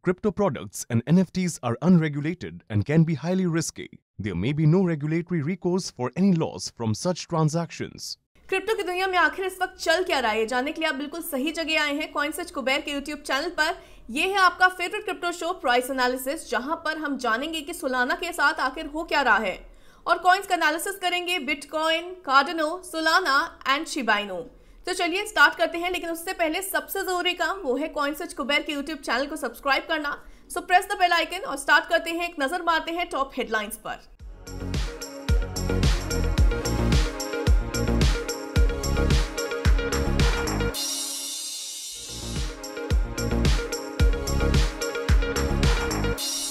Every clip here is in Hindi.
Crypto products and NFTs are unregulated and can be highly risky. There may be no regulatory recourse for any loss from such transactions. Crypto की दुनिया में आखिर इस वक्त चल क्या रहा है, जानने के लिए आप बिल्कुल सही जगह आए हैं कॉइनसर्च कुबेर के यूट्यूब चैनल पर। यह है आपका favourite crypto show price analysis, जहां पर हम जानेंगे कि सोलाना के साथ आखिर हो क्या रहा है और कॉइन्स का एनालिसिस करेंगे bitcoin, Cardano, Solana and Shiba Inu. तो चलिए स्टार्ट करते हैं, लेकिन उससे पहले सबसे जरूरी काम वो है कॉइनसर्च कुबेर के यूट्यूब चैनल को सब्सक्राइब करना। So press the bell icon और स्टार्ट करते हैं। एक नजर मारते हैं टॉप हेडलाइंस पर।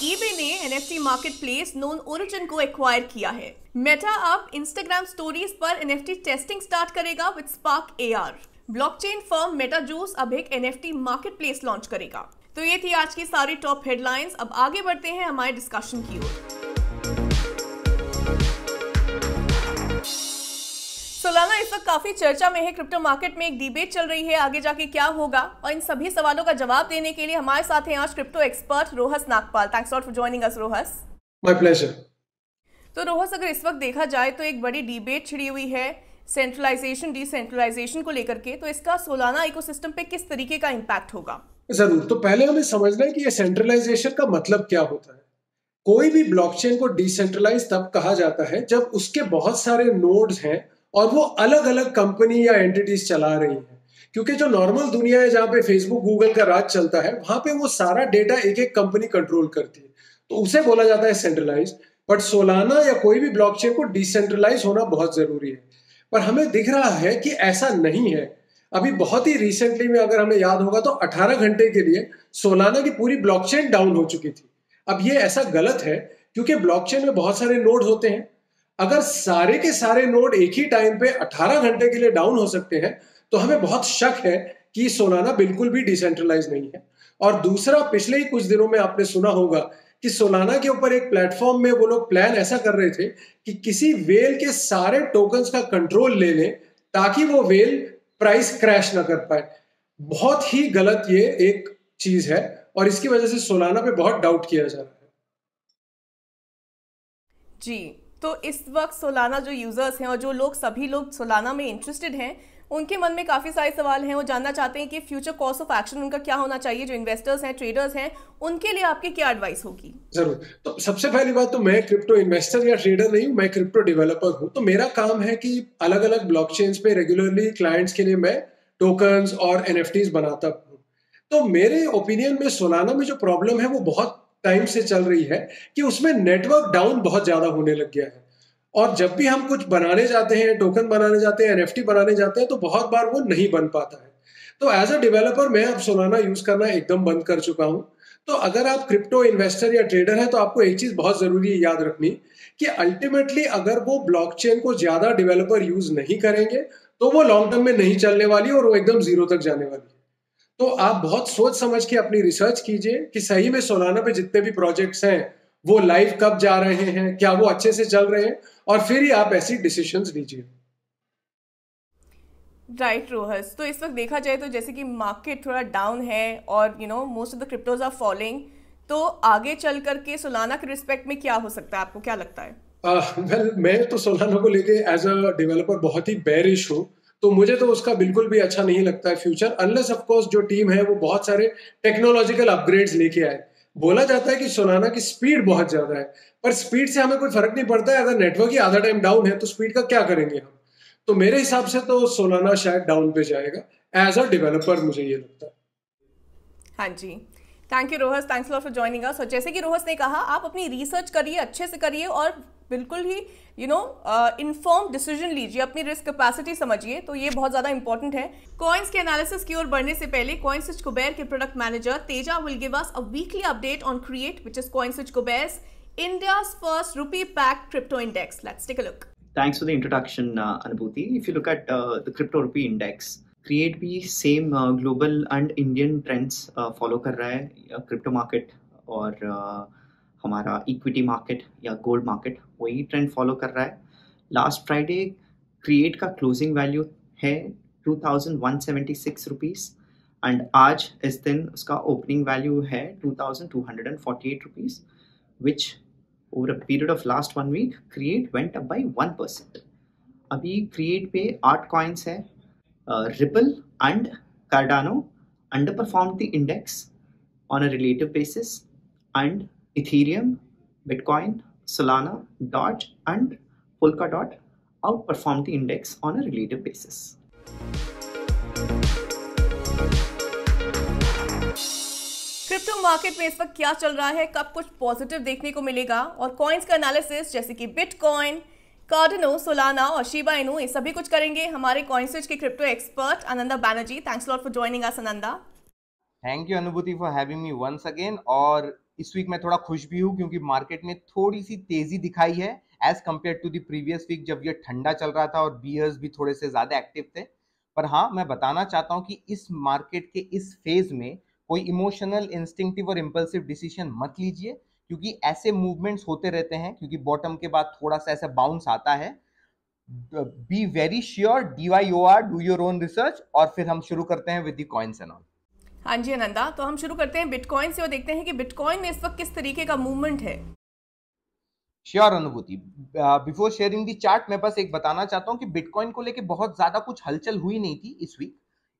eBay ने NFT मार्केटप्लेस नोन ओरिजिन को एक्वायर किया है। मेटा अब इंस्टाग्राम स्टोरीज पर NFT टेस्टिंग स्टार्ट करेगा with spark AR। Blockchain firm MetaJuice अब एक NFT मार्केटप्लेस लॉन्च करेगा। तो ये थी आज की सारी टॉप हेडलाइंस। अब आगे बढ़ते हैं हमारे डिस्कशन की ओर। सोलाना इस वक्त काफी चर्चा में है। क्रिप्टो मार्केट में एक डिबेट चल रही है आगे जाके क्या होगा, और इन सभी सवालों का जवाब देने के लिए हमारे साथ हैं आज crypto expert Rohas Nagpal. Thanks lot for joining us Rohas. My pleasure. तो रोहस, अगर इस वक्त देखा जाए तो एक बड़ी डिबेट छिड़ी हुई है सेंट्रलाइजेशन डिसेंट्रलाइजेशन को लेकर के, तो इसका सोलाना इकोसिस्टम पे किस तरीके का इम्पैक्ट होगा? जरूर। तो पहले हमें समझना है कि ये सेंट्रलाइजेशन का मतलब क्या होता है। कोई भी ब्लॉकचेन को डिसेंट्रलाइज तब कहा जाता है जब उसके बहुत सारे नोड्स हैं और वो अलग अलग कंपनी या एंटिटीज चला रही हैं। क्योंकि जो नॉर्मल दुनिया है जहां पे फेसबुक गूगल का राज चलता है, वहां पे वो सारा डेटा एक एक कंपनी कंट्रोल करती है, तो उसे बोला जाता है सेंट्रलाइज। बट सोलाना या कोई भी ब्लॉकचेन को डिसेंट्रलाइज होना बहुत जरूरी है, पर हमें दिख रहा है कि ऐसा नहीं है। अभी बहुत ही रिसेंटली में अगर हमें याद होगा तो 18 घंटे के लिए सोलाना की पूरी ब्लॉकचेन डाउन हो चुकी थी। अब ये ऐसा गलत है क्योंकि ब्लॉकचेन में बहुत सारे नोड होते हैं। अगर सारे के सारे नोड एक ही टाइम पे 18 घंटे के लिए डाउन हो सकते हैं तो हमें बहुत शक है कि सोलाना बिल्कुल भी डिसेंट्रलाइज नहीं है। और दूसरा, पिछले ही कुछ दिनों में आपने सुना होगा कि सोलाना के ऊपर एक प्लेटफॉर्म में वो लोग प्लान ऐसा कर रहे थे कि किसी वेल के सारे टोकन्स का कंट्रोल ले लें ताकि वो वेल प्राइस क्रैश ना कर पाए। बहुत ही गलत ये एक चीज है और इसकी वजह से सोलाना पे बहुत डाउट किया जा रहा है। जी, तो इस वक्त सोलाना जो यूजर्स हैं और जो लोग सभी लोग सोलाना में इंटरेस्टेड हैं, उनके मन में काफी सारे सवाल हैं। वो जानना चाहते हैं कि फ्यूचर कोर्स ऑफ एक्शन उनका क्या होना चाहिए। जो इन्वेस्टर्स हैं, ट्रेडर्स हैं, उनके लिए आपकी क्या एडवाइस होगी? जरूर। तो सबसे पहली बात तो मैं क्रिप्टो इन्वेस्टर या ट्रेडर नहीं हूं, मैं क्रिप्टो डेवलपर हूं। तो मेरा काम है कि अलग अलग ब्लॉकचेन्स पे रेगुलरली क्लाइंट्स के लिए मैं टोकन्स और एनएफटीज बनाता हूं। तो मेरे ओपिनियन में सोलाना में जो प्रॉब्लम है वो बहुत टाइम से चल रही है कि उसमें नेटवर्क डाउन बहुत ज्यादा होने लग गया है। और जब भी हम कुछ बनाने जाते हैं, टोकन बनाने जाते हैं, एनएफटी बनाने जाते हैं, तो बहुत बार वो नहीं बन पाता है। तो एज अ डेवलपर मैं अब सोलाना यूज करना एकदम बंद कर चुका हूं। तो अगर आप क्रिप्टो इन्वेस्टर या ट्रेडर हैं तो आपको एक चीज बहुत जरूरी है याद रखनी कि अल्टीमेटली अगर वो ब्लॉकचेन को ज्यादा डेवलपर यूज नहीं करेंगे तो वो लॉन्ग टर्म में नहीं चलने वाली और वो एकदम जीरो तक जाने वाली है। तो आप बहुत सोच समझ के अपनी रिसर्च कीजिए कि सही में सोलाना पे जितने भी प्रोजेक्ट्स हैं वो लाइव कब जा रहे हैं, क्या वो अच्छे से चल रहे हैं, और फिर ही आप ऐसी डिसीजंस लीजिए। राइट रोहस, तो इस वक्त देखा जाए तो जैसे कि मार्केट थोड़ा डाउन है और most of the cryptos are falling, तो आगे चल करके सोलाना के रिस्पेक्ट में क्या हो सकता है? आपको क्या लगता है? मैं तो सोलाना को लेके एज अ डेवलपर बहुत ही बेरिश हूँ। तो मुझे तो उसका बिल्कुल भी अच्छा नहीं लगता है फ्यूचर, अनलेस ऑफ कोर्स जो टीम है वो बहुत सारे टेक्नोलॉजिकल अपग्रेड्स लेके आए। बोला जाता है कि सोलाना की स्पीड बहुत ज्यादा है, पर स्पीड से हमें कोई फर्क नहीं पड़ता है। अगर नेटवर्क ही आधा टाइम डाउन है तो स्पीड का क्या करेंगे हम? तो मेरे हिसाब से तो सोलाना शायद डाउन पे जाएगा एज अ डेवलपर, मुझे ये लगता है। हाँ जी, thank you Rohas, thanks lot for joining us. और जैसे कि रोहस ने कहा, आप अपनी रिसर्च करिए, अच्छे से करिए और बिल्कुल ही इन्फॉर्म डिसीजन लीजिए, अपनी रिस्क कैपेसिटी समझिए, तो ये बहुत ज्यादा इंपॉर्टेंट है। कॉइन्स के एनालिसिस की ओर बढ़ने से पहले कॉइनसर्च कुबेर के product manager Teja will give us a weekly update on create, which is CoinSwitch Kuber's India's first rupee-backed crypto index. Let's take a look. Thanks for the introduction, Anubhuti. If you look at the crypto rupee index, Create भी same global and Indian trends follow कर रहा है। क्रिप्टो मार्केट और हमारा इक्विटी मार्केट या गोल्ड मार्केट वही ट्रेंड फॉलो कर रहा है। लास्ट फ्राइडे क्रिएट का क्लोजिंग वैल्यू है 2176 रुपीज़ एंड आज इस दिन उसका ओपनिंग वैल्यू है 2248 rupees, which over a period of last 1 week create went up by 1%। अभी क्रिएट पे 8 कॉइन्स है, Ripple and Cardano underperformed the index on a relative basis, and Ethereum, Bitcoin, Solana, Doge and Polkadot outperformed the index on a relative basis. Crypto market में इस वक्त क्या चल रहा है, कब कुछ पॉजिटिव देखने को मिलेगा और कॉइन्स का एनालिसिस जैसे कि बिटकॉइन, कार्डानो, सोलाना और शिबा इनू, ये सभी कुछ करेंगे हमारे कॉइनस्विच के crypto expert Ananda Banerjee. Thanks lot for joining us Ananda. Thank you Anubhuti for having me once again. और इस वीक मैं थोड़ा खुश भी हूँ क्योंकि मार्केट ने थोड़ी सी तेजी दिखाई है as compare to the previous week जब ये ठंडा चल रहा था और बियर्स भी थोड़े से ज्यादा एक्टिव थे। पर हाँ, मैं बताना चाहता हूँ कि इस मार्केट के इस फेज में कोई इमोशनल, इंस्टिंक्टिव और इम्पल्सिव डिसीजन मत लीजिए, क्योंकि ऐसे मूवमेंट्स होते रहते हैं, क्योंकि बॉटम के बाद थोड़ा सा ऐसा बाउंस आता है। Be very sure, DYOR, do your own research. और फिर हम शुरू करते हैं with the coins and all. हाँ जी आनंदा, तो हम शुरू करते हैं बिटकॉइन से और देखते हैं कि बिटकॉइन में इस वक्त किस तरीके का मूवमेंट है। श्योर अनुभूति, बिफोर शेयरिंग द चार्ट मैं बस एक बताना चाहता हूँ कि बिटकॉइन को लेके बहुत ज्यादा कुछ हलचल हुई नहीं थी इस वीक।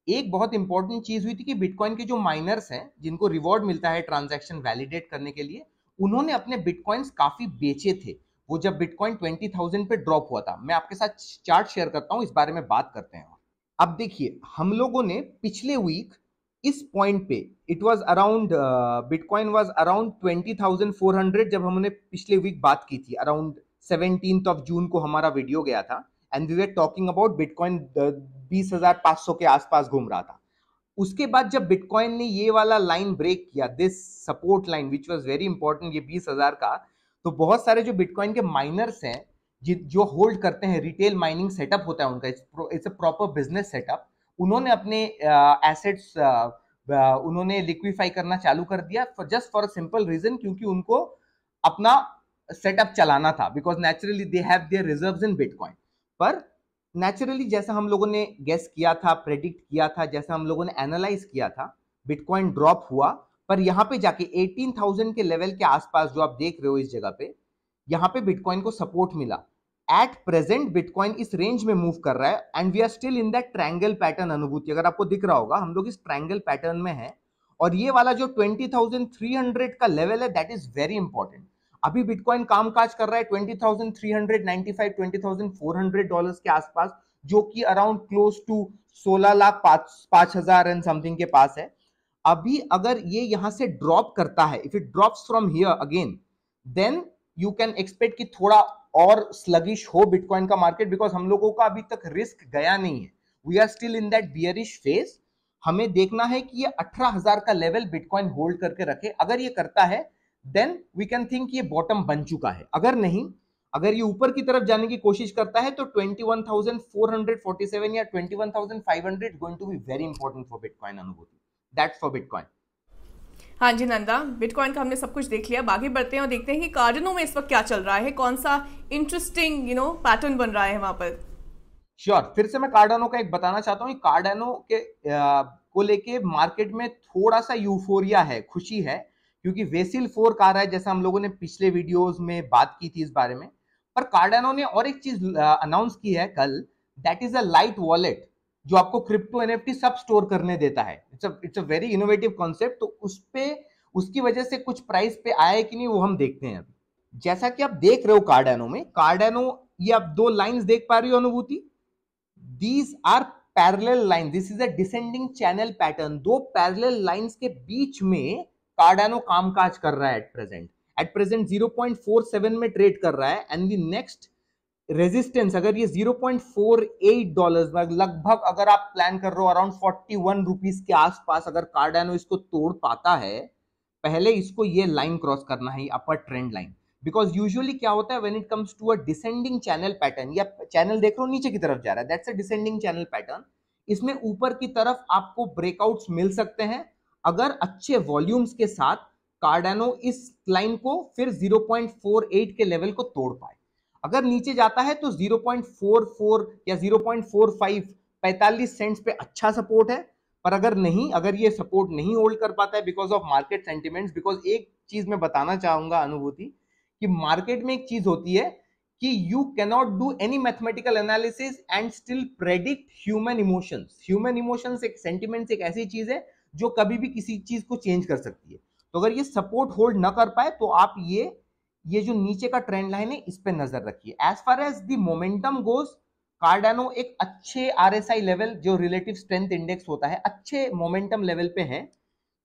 एक बहुत इंपॉर्टेंट चीज हुई थी कि बिटकॉइन के जो माइनर्स हैं, जिनको रिवॉर्ड मिलता है ट्रांजैक्शन वैलिडेट करने के लिए, उन्होंने अपने बिटकॉइंस काफी बेचे थे वो जब बिटकॉइन 20,000 पे ड्रॉप हुआ था। मैं आपके साथ चार्ट शेयर करता हूँ, इस बारे में बात करते हैं। अब देखिए, हम लोगों ने पिछले वीक इस पॉइंट पे it was around, bitcoin was around 20,400 जब हमने पिछले वीक बात की थी। अराउंड 17th ऑफ जून को हमारा वीडियो गया था and we were talking about Bitcoin 20,500 के आसपास घूम रहा था। उसके बाद जब बिटकॉइन ने ये वाला लाइन ब्रेक किया, this support line which was very important, ये 20,000 का, तो बहुत सारे जो बिटकॉइन के माइनर्स हैं जो होल्ड करते हैं, रिटेल माइनिंग सेटअप होता है उनका, it's a proper business setup, उन्होंने अपने एसेट्स उन्होंने लिक्विफाई करना चालू कर दिया just for a simple reason, क्योंकि उनको अपना सेटअप चलाना था, because naturally they have their reserves in Bitcoin. पर नेचुरली जैसा हम लोगों ने गेस किया था, प्रेडिक्ट किया था, जैसा हम लोगों ने एनालाइज किया था, बिटकॉइन ड्रॉप हुआ। पर यहाँ पे जाके 18,000 के लेवल के आसपास जो आप देख रहे हो इस जगह पे, यहाँ पे बिटकॉइन को सपोर्ट मिला। एट प्रेजेंट बिटकॉइन इस रेंज में मूव कर रहा है and we are still in that triangle pattern. Anubhuti, अगर आपको दिख रहा होगा, हम लोग इस ट्रायंगल पैटर्न में हैं और ये वाला जो 20,300 का लेवल है, दैट इज वेरी इंपॉर्टेंट। अभी बिटकॉइन कामकाज कर रहा है 20,395, 20,400 डॉलर्स के आसपास, जो कि around close to 16,05,000 and something के पास है। अभी अगर ये यहां से ड्रॉप करता है, if it drops from here again, then you can expect कि थोड़ा और स्लगिश हो बिटकॉइन का मार्केट, बिकॉज हम लोगों का अभी तक रिस्क गया नहीं है। We are still in that bearish phase. हमें देखना है कि ये 18,000 का लेवल बिटकॉइन होल्ड करके रखे। अगर ये करता है देन वी कैन थिंक ये बॉटम बन चुका है। अगर नहीं, अगर ये ऊपर की तरफ जाने की कोशिश करता है तो 21,447 या 21,500 going to be very important for Bitcoin. Anubhuti, that's for Bitcoin. हाँ जी नंदा, बिटकॉइन का हमने सब कुछ देख लिया, आगे बढ़ते हैं और देखते हैं कि कार्डानो में इस वक्त क्या चल रहा है, कौन सा इंटरेस्टिंग पैटर्न बन रहा है वहां पर। श्योर, फिर से मैं कार्डानो का एक बताना चाहता हूँ। कार्डानो के को लेके मार्केट में थोड़ा सा यूफोरिया है, खुशी है, क्योंकि वेसिल फोर्क आ रहा है, जैसा हम लोगों ने पिछले वीडियोस में बात की थी इस बारे में। पर कार्डानो ने और एक चीज अनाउंस की है कल, that is a lite wallet, जो आपको क्रिप्टो NFT सब स्टोर करने देता है। It's a very innovative concept. तो उस पे, उसकी वजह से कुछ प्राइस पे आया है कि नहीं वो हम देखते हैं अभी। जैसा कि आप देख रहे हो कार्डानो में, कार्डानो ये आप दो लाइंस देख पा रही हो Anubhuti, these are parallel line, this is a descending channel pattern. दो पैरेलल लाइंस के बीच में कार्डानो कामकाज कर रहा है एट प्रेजेंट 0.47 में ट्रेड कर रहा है एंड द नेक्स्ट रेजिस्टेंस, अगर ये 0.48 डॉलर्स, लगभग अगर आप प्लान कर रहे हो अराउंड 41 रुपीज के आसपास, अगर कार्डानो इसको तोड़ पाता है, पहले इसको ये लाइन क्रॉस करना है, upper trend line. Because usually क्या होता है when it comes to a descending channel pattern, या चैनल देख रहे हो नीचे की तरफ जा रहा है, that's a descending channel pattern. इसमें ऊपर की तरफ आपको ब्रेकआउट्स मिल सकते हैं अगर अच्छे वॉल्यूम्स के साथ कार्डानो इस लाइन को फिर 0.48 के लेवल को तोड़ पाए। अगर नीचे जाता है तो 0.44 या 0.45 45 सेंट्स पे अच्छा सपोर्ट है। पर अगर ये सपोर्ट नहीं होल्ड कर पाता है because of market sentiments, because एक चीज मैं बताना चाहूंगा अनुभूति कि मार्केट में एक चीज होती है कि you cannot do any mathematical analysis and still predict human emotions. Human emotions, एक सेंटिमेंट्स एक ऐसी चीज है जो कभी भी किसी चीज को चेंज कर सकती है। तो अगर ये सपोर्ट होल्ड ना कर पाए तो आप ये जो नीचे का ट्रेंड लाइन है इस पे नजर रखिए। As far as the momentum goes, Cardano एक अच्छे RSI लेवल जो रिलेटिव स्ट्रेंथ इंडेक्स होता है, अच्छे मोमेंटम लेवल पे है,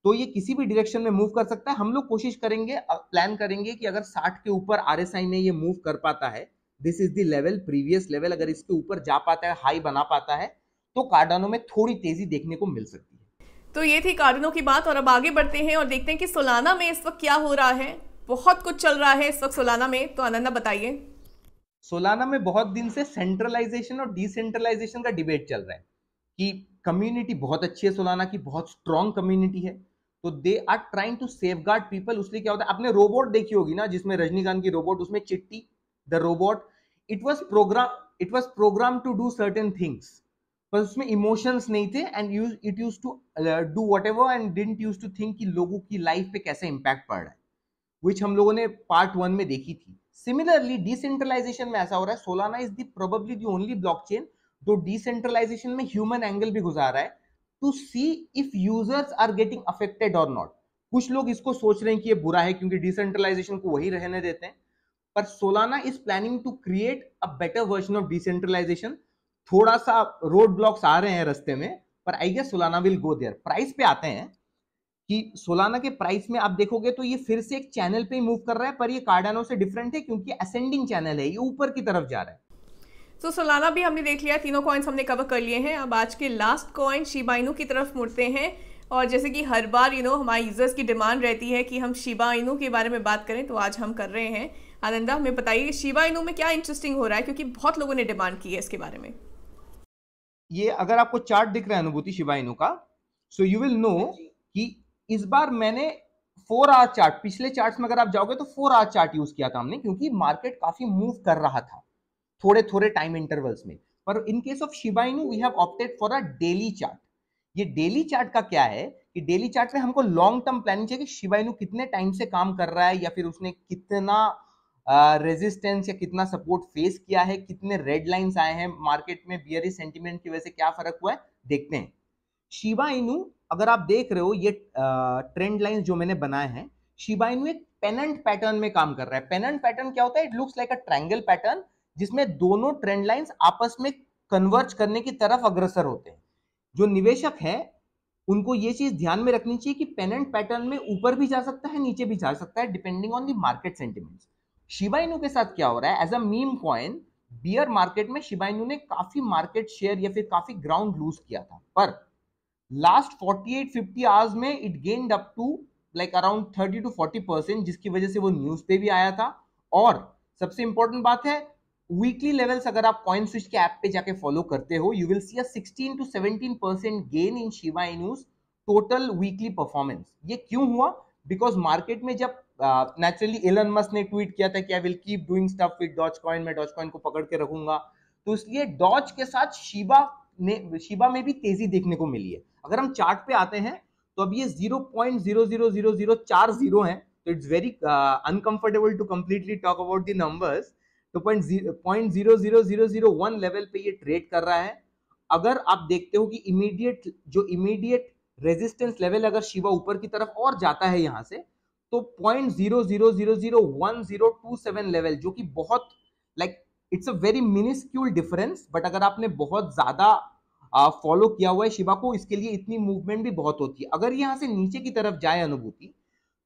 तो ये किसी भी डायरेक्शन में मूव कर सकता है। हम लोग कोशिश करेंगे, प्लान करेंगे कि अगर 60 के ऊपर RSI में ये मूव कर पाता है, this is the level, previous level, अगर इसके ऊपर जा पाता है, हाई बना पाता है, तो कार्डानो में थोड़ी तेजी देखने को मिल सकती है। तो ये थी कार्डानो की बात, और अब आगे बढ़ते हैं और देखते हैं कि सोलाना में इस वक्त क्या हो रहा है। बहुत कुछ चल रहा है इस वक्त सोलाना में, तो अनन्या बताइए। सोलाना में बहुत दिन से सेंट्रलाइजेशन और डिसेंट्रलाइजेशन का डिबेट चल रहा है कि कम्युनिटी बहुत अच्छी है, सोलाना की बहुत स्ट्रॉन्ग कम्युनिटी है, तो they are trying to safeguard people. उसलिए क्या होता है, आपने रोबोट देखी होगी ना, जिसमें रजनीकांत की रोबोट, उसमें Chitti the robot, it was program to do certain things, पर उसमें इमोशंस नहीं थे and it used to do whatever and didn't used to think कि लोगों की लाइफ पे कैसे इंपैक्ट पड़ रहा है, विच हम लोगों ने पार्ट 1 में देखी थी। सिमिलरली डिसेंट्रलाइजेशन में ऐसा हो रहा है, Solana is the probably the only blockchain जो डिसेंट्रलाइजेशन में ह्यूमन एंगल भी गुजार रहा है to see if users are getting affected और नॉट। कुछ लोग इसको सोच रहे हैं कि ये बुरा है क्योंकि डिसेंट्रलाइजेशन को वही रहने देते हैं, पर Solana is planning to create a better version of decentralization. थोड़ा सा रोड ब्लॉक्स आ रहे हैं रास्ते में, पर I guess Solana will go there. Price पे आते हैं कि सोलाना के प्राइस में आप देखोगे तो ये फिर से एक चैनल पे ही मूव कर रहा है, पर ये कार्डानो से डिफरेंट है क्योंकि असेंडिंग चैनल है, ये ऊपर की तरफ जा रहा है। तो सोलाना भी हमने देख लिया, तीनों कॉइन्स हमने कवर कर लिए हैं। अब आज के लास्ट कॉइन शिबा इनू की तरफ मुड़ते हैं, और जैसे कि हर बार हमारे यूजर्स की डिमांड रहती है कि हम शिबा इनू के बारे में बात करें, तो आज हम कर रहे हैं। आनंदा, हमें बताइए शिबा इनू में क्या इंटरेस्टिंग हो रहा है, क्योंकि बहुत लोगों ने डिमांड की है इसके बारे में। ये अगर आपको चार्ट दिख रहा है अनुभूति शिबा इनू का, सो यू विल नो कि इस बार मैंने 4 आवर चार्ट, पिछले चार्ट्स में अगर आप जाओगे तो 4 आवर चार्ट यूज किया था हमने, क्योंकि मार्केट काफी मूव कर रहा था थोड़े थोड़े टाइम इंटरवल्स में। पर in case of Shiba Inu we have opted for a daily chart. ये डेली चार्ट का क्या है कि डेली चार्ट में हमको लॉन्ग टर्म प्लानिंग चाहिए कि शिबा इनू कितने टाइम से काम कर रहा है, या फिर उसने कितना रेजिस्टेंस या कितना सपोर्ट फेस किया है, कितने रेड लाइंस आए हैं मार्केट में, बियरिश सेंटिमेंट की वजह से क्या फर्क हुआ है, देखते हैं। शिबा इनू अगर आप देख रहे हो, ये ट्रेंड लाइंस जो मैंने बनाए हैं, शिबा इनू एक पेनेंट पैटर्न में काम कर रहा है। पेनेंट पैटर्न क्या होता है, it looks like a triangle pattern जिसमें दोनों ट्रेंड लाइंस आपस में कन्वर्ज करने की तरफ अग्रसर होते हैं। जो निवेशक है उनको ये चीज ध्यान में रखनी चाहिए कि पेनेंट पैटर्न में ऊपर भी जा सकता है, नीचे भी जा सकता है, depending on the market sentiments. Shiba Inu के साथ क्या हो रहा है, as a meme coin, bear market में शिबा इनू ने काफी मार्केट शेयर या फिर काफी ग्राउंड लूज किया था, पर लास्ट 48-50 आवर्स में it gained up to like around 30 to 40%, जिसकी वजह से वो न्यूज पे भी आया था। और सबसे इंपॉर्टेंट बात है, वीकली लेवल्स अगर आप कॉइन स्विच के ऐप पे जाके फॉलो करते हो, you will see a 16 to 17% gain in Shiba Inu's total weekly performance. ये क्यों हुआ, बिकॉज मार्केट में जब नेचुरली एलन मस्क ने ट्वीट किया था कि I will keep doing stuff with Dogecoin, मैं डॉज कॉइन को पकड़ के रखूंगा, तो इसलिए डॉज के साथ शिबा में भी तेजी देखने को मिली है। अगर हम चार्ट पे आते हैं तो अब ये 0.00004 है, तो it's very uncomfortable to completely talk about the numbers. तो 0.00001 लेवल पे ये ट्रेड कर रहा है। अगर आप देखते हो कि इमीडिएट रेजिस्टेंस लेवल अगर शिबा ऊपर की तरफ और जाता है यहां से, तो 0.0001027 लेवल, जो कि बहुत like it's a very minuscule difference, but अगर आपने बहुत ज्यादा फॉलो किया हुआ है शिबा को, इसके लिए इतनी मूवमेंट भी बहुत होती है। अगर यहां से नीचे की तरफ जाए अनुभूति,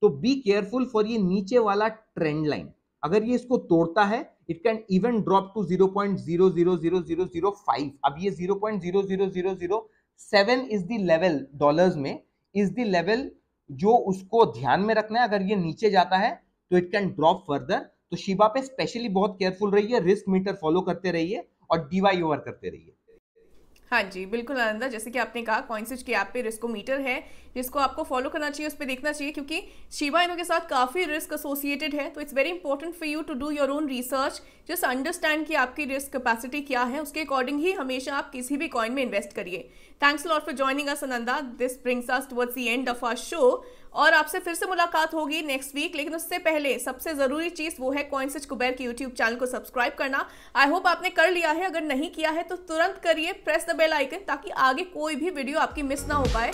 तो बी केयरफुल फॉर ये नीचे वाला ट्रेंड लाइन। अगर ये इसको तोड़ता है, it can even drop to 0.000005। अब ये 0.00007 इज द लेवल, डॉलर्स में इज द लेवल जो उसको ध्यान में रखना है। अगर ये नीचे जाता है तो इट कैन ड्रॉप फर्दर। तो शिबा पे स्पेशली बहुत केयरफुल रहिए, रिस्क मीटर फॉलो करते रहिए और डीवाई ओवर करते रहिए। हाँ जी, बिल्कुल आनंदा, जैसे कि आपने कहा कॉइनस्विच के ऐप पे रिस्कोमीटर है जिसको आपको फॉलो करना चाहिए, उस पर देखना चाहिए, क्योंकि शिबा इनो के साथ काफ़ी रिस्क एसोसिएटेड है। तो it's very important for you to do your own research, just understand कि आपकी रिस्क कैपेसिटी क्या है, उसके अकॉर्डिंग ही हमेशा आप किसी भी कॉइन में इन्वेस्ट करिए। Thanks lot for joining us Ananda, this brings us towards the end of our show, और आपसे फिर से मुलाकात होगी नेक्स्ट वीक। लेकिन उससे पहले सबसे जरूरी चीज वो है कॉइनस्विच कुबेर के यूट्यूब चैनल को सब्सक्राइब करना। आई होप आपने कर लिया है, अगर नहीं किया है तो तुरंत करिए, प्रेस द बेल आइकन, ताकि आगे कोई भी वीडियो आपकी मिस ना हो पाए।